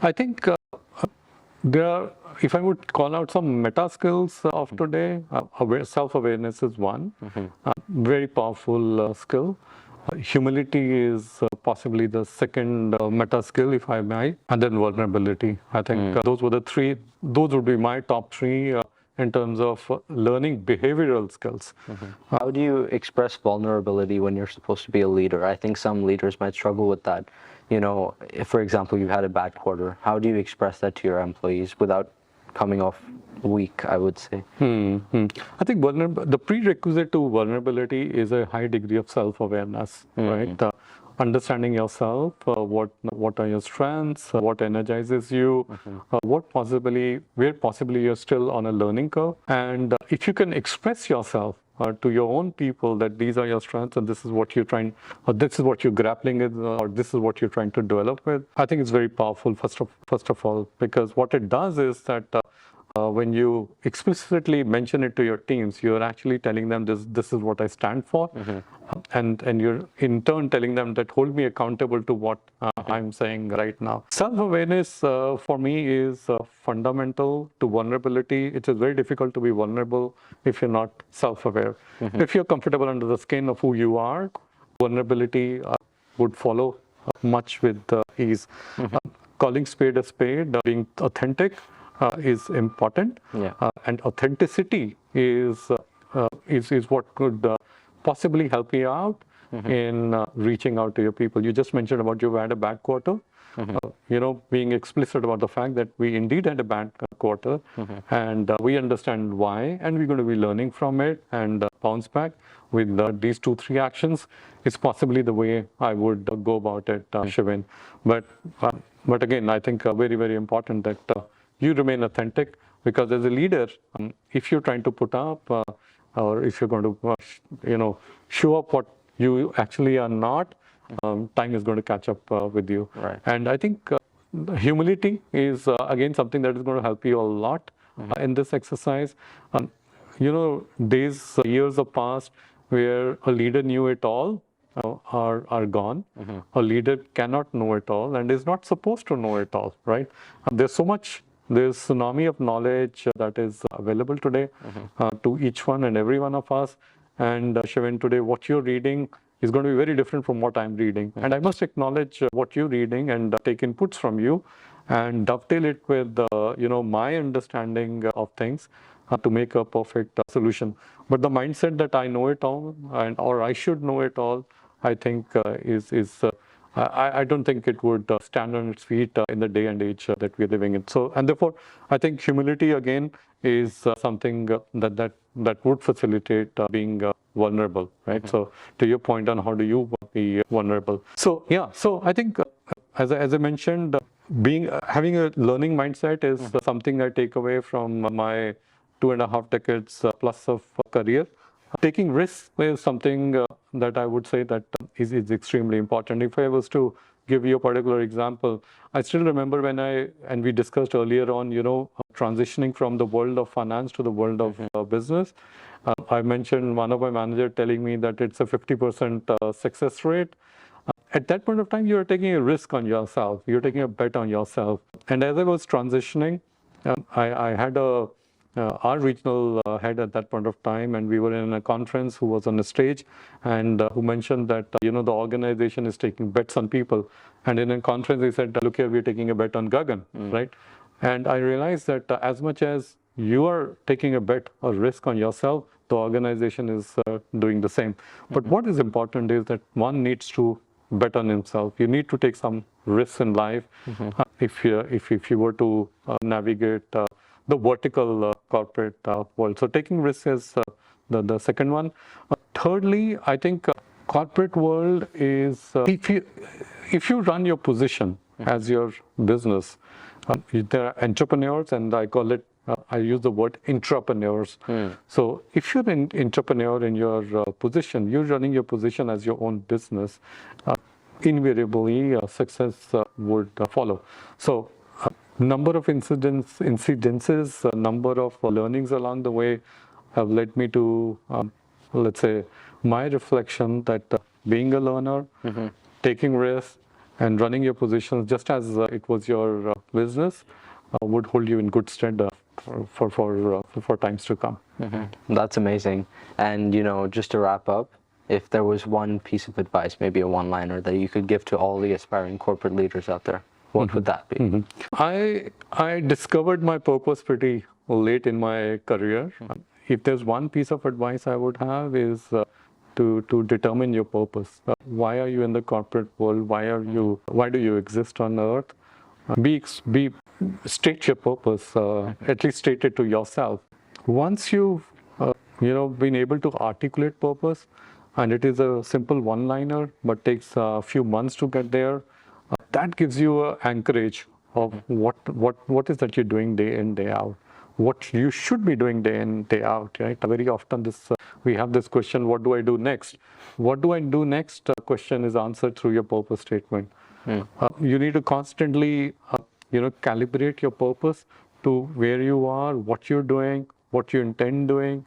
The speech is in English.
I think there are, if I would call out some meta skills of today, self-awareness is one, very powerful skill. Humility is possibly the second meta skill, if I may, and then vulnerability. I think those were the three, those would be my top three in terms of learning behavioral skills. How do you express vulnerability when you're supposed to be a leader? I think some leaders might struggle with that. You know, if, for example, you've had a bad quarter, how do you express that to your employees without coming off weak, I would say? I think the prerequisite to vulnerability is a high degree of self-awareness, right? Understanding yourself, what are your strengths, what energizes you, where possibly you're still on a learning curve, and if you can express yourself to your own people that these are your strengths and this is what you're trying, or this is what you're grappling with, or this is what you're trying to develop with. I think it's very powerful. First of all, because what it does is that when you explicitly mention it to your teams, you're actually telling them this is what I stand for, and you're in turn telling them that hold me accountable to what I'm saying right now. Self-awareness for me is fundamental to vulnerability. It is very difficult to be vulnerable if you're not self-aware. If you're comfortable under the skin of who you are, vulnerability would follow much with ease. Calling spade a spade, being authentic is important, and authenticity is what could possibly help you out in reaching out to your people. You just mentioned about you've had a bad quarter. You know, being explicit about the fact that we indeed had a bad quarter, and we understand why, and we're going to be learning from it and bounce back with these 2-3 actions is possibly the way I would go about it, Shivin. But again, I think very, very important that you remain authentic, because as a leader, if you're trying to put up or if you're going to, show up what you actually are not, time is going to catch up with you. Right. And I think humility is again something that is going to help you a lot in this exercise. Years of past where a leader knew it all are gone. A leader cannot know it all and is not supposed to know it all, right? There's tsunami of knowledge that is available today to each one and every one of us. And Shivin, today what you're reading is going to be very different from what I'm reading. And I must acknowledge what you're reading and take inputs from you and dovetail it with my understanding of things to make a perfect solution. But the mindset that I know it all or I should know it all, I think I don't think it would stand on its feet in the day and age that we're living in. So, and therefore, I think humility again is something that would facilitate being vulnerable, right? So, to your point on how do you be vulnerable? So, yeah. So, I think as I mentioned, having a learning mindset is something I take away from my 2.5 decades plus of career. Taking risks is something that I would say that is extremely important. If I was to give you a particular example, I still remember and we discussed earlier on, transitioning from the world of finance to the world of business. I mentioned one of my managers telling me that it's a 50% success rate. At that point of time, you're taking a risk on yourself. You're taking a bet on yourself. And as I was transitioning, I had our regional head at that point of time, and we were in a conference who was on the stage and who mentioned that, the organization is taking bets on people. And in a conference, they said, look here, we're taking a bet on Gagan, right? And I realized that as much as you are taking a bet or risk on yourself, the organization is doing the same. But what is important is that one needs to bet on himself. You need to take some risks in life if you were to navigate the vertical corporate world. So taking risks is the second one. Thirdly, I think corporate world is if you run your position as your business, there are entrepreneurs, and I use the word intrapreneurs. So if you're an entrepreneur in your position, you're running your position as your own business, invariably success would follow. So number of incidences, number of learnings along the way have led me to, let's say, my reflection that being a learner, taking risks, and running your positions just as it was your business would hold you in good stead for times to come. That's amazing. And, just to wrap up, if there was one piece of advice, maybe a one-liner that you could give to all the aspiring corporate leaders out there, what would that be? I discovered my purpose pretty late in my career. If there's one piece of advice I would have is to determine your purpose. Why are you in the corporate world? Why do you exist on earth? Be state your purpose. At least state it to yourself. Once you've been able to articulate purpose, and it is a simple one-liner, but takes a few months to get there. That gives you an anchorage of what is that you're doing day in, day out, what you should be doing day in, day out, right? Very often we have this question, what do I do next? What do I do next? Question is answered through your purpose statement. You need to constantly, calibrate your purpose to where you are, what you're doing, what you intend doing,